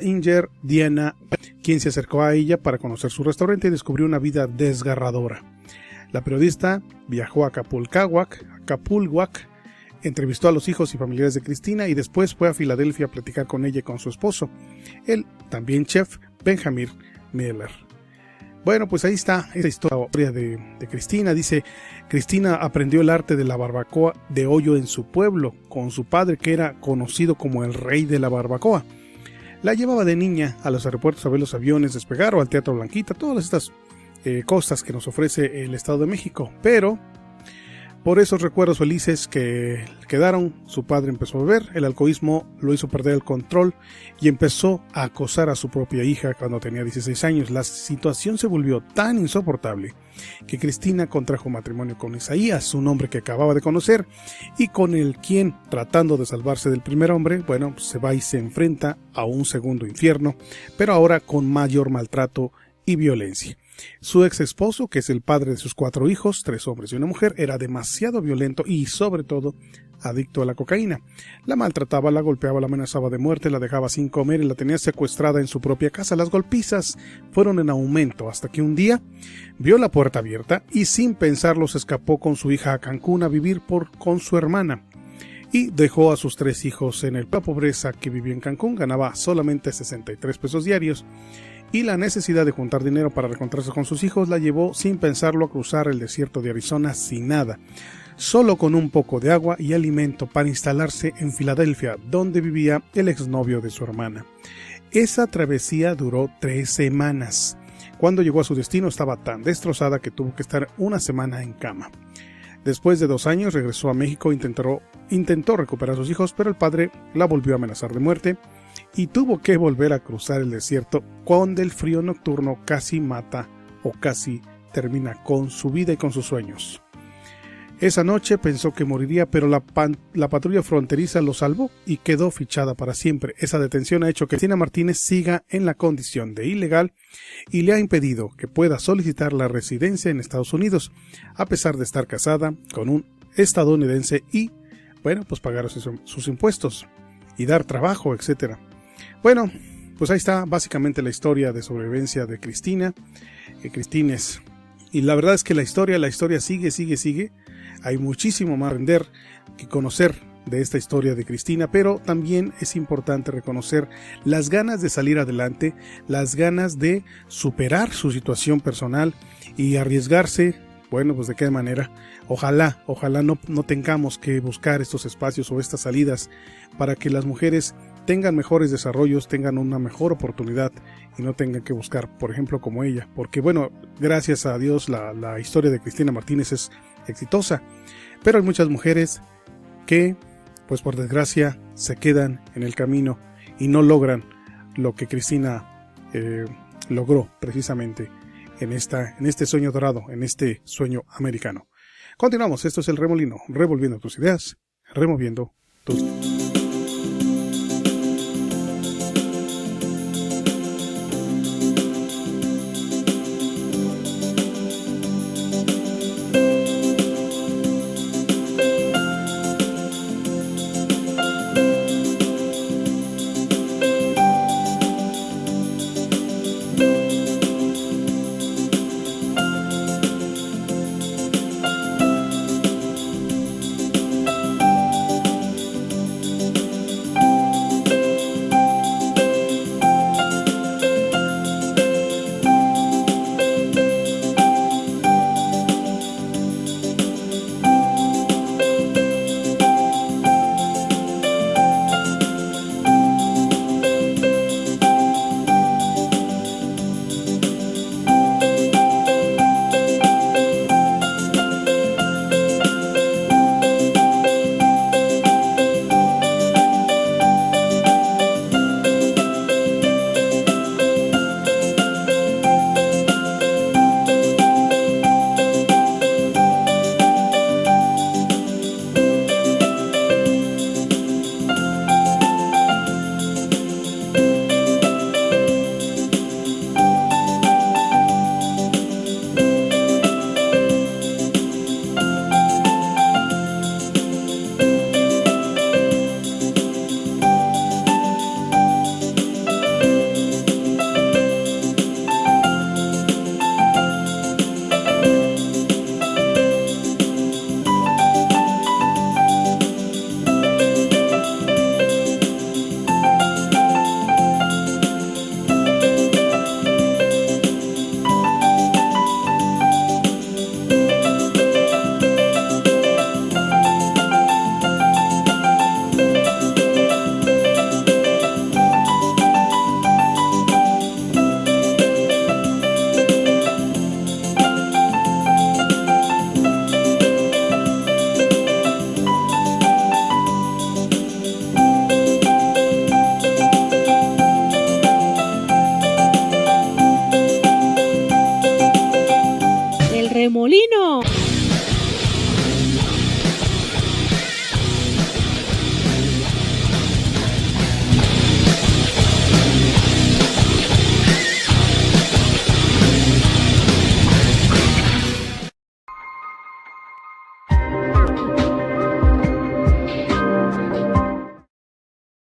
Inger Diana, quien se acercó a ella para conocer su restaurante y descubrió una vida desgarradora. La periodista viajó a Capulhuac, entrevistó a los hijos y familiares de Cristina y después fue a Filadelfia a platicar con ella y con su esposo, el también chef Benjamin Miller. Bueno, pues ahí está esta historia de Cristina. Dice: Cristina aprendió el arte de la barbacoa de hoyo en su pueblo, con su padre, que era conocido como el rey de la barbacoa. La llevaba de niña a los aeropuertos a ver los aviones despegar, o al Teatro Blanquita, todas estas cosas que nos ofrece el Estado de México. Pero Por esos recuerdos felices que quedaron, su padre empezó a beber, el alcoholismo lo hizo perder el control y empezó a acosar a su propia hija cuando tenía 16 años. La situación se volvió tan insoportable que Cristina contrajo matrimonio con Isaías, un hombre que acababa de conocer y con el quien, tratando de salvarse del primer hombre, bueno, se va y se enfrenta a un segundo infierno, pero ahora con mayor maltrato y violencia. Su ex esposo, que es el padre de sus 4 hijos, 3 hombres y una mujer, era demasiado violento y sobre todo adicto a la cocaína. La maltrataba, la golpeaba, la amenazaba de muerte, la dejaba sin comer y la tenía secuestrada en su propia casa. Las golpizas fueron en aumento hasta que un día vio la puerta abierta y sin pensarlo se escapó con su hija a Cancún a vivir con su hermana. Y dejó a sus 3 hijos en la pobreza que vivía en Cancún. Ganaba solamente 63 pesos diarios. Y la necesidad de juntar dinero para reencontrarse con sus hijos la llevó sin pensarlo a cruzar el desierto de Arizona sin nada, solo con un poco de agua y alimento para instalarse en Filadelfia, donde vivía el exnovio de su hermana. Esa travesía duró 3 semanas. Cuando llegó a su destino estaba tan destrozada que tuvo que estar una semana en cama. Después de 2 años regresó a México e intentó recuperar a sus hijos, pero el padre la volvió a amenazar de muerte y tuvo que volver a cruzar el desierto cuando el frío nocturno casi mata o casi termina con su vida y con sus sueños. Esa noche pensó que moriría, pero la patrulla fronteriza lo salvó y quedó fichada para siempre. Esa detención ha hecho que Cristina Martínez siga en la condición de ilegal y le ha impedido que pueda solicitar la residencia en Estados Unidos, a pesar de estar casada con un estadounidense y, bueno, pues pagar sus impuestos y dar trabajo, etcétera. Bueno, pues ahí está básicamente la historia de sobrevivencia de Cristina. Cristines. Y la verdad es que la historia sigue. Hay muchísimo más a aprender que conocer de esta historia de Cristina, pero también es importante reconocer las ganas de salir adelante, las ganas de superar su situación personal y arriesgarse. Bueno, pues de qué manera. Ojalá no tengamos que buscar estos espacios o estas salidas para que las mujeres tengan mejores desarrollos, tengan una mejor oportunidad y no tengan que buscar, por ejemplo, como ella. Porque bueno, gracias a Dios la historia de Cristina Martínez es exitosa, pero hay muchas mujeres que, pues por desgracia, se quedan en el camino y no logran lo que Cristina logró precisamente en este sueño dorado, en este sueño americano. Continuamos, esto es El Remolino, revolviendo tus ideas, removiendo tus...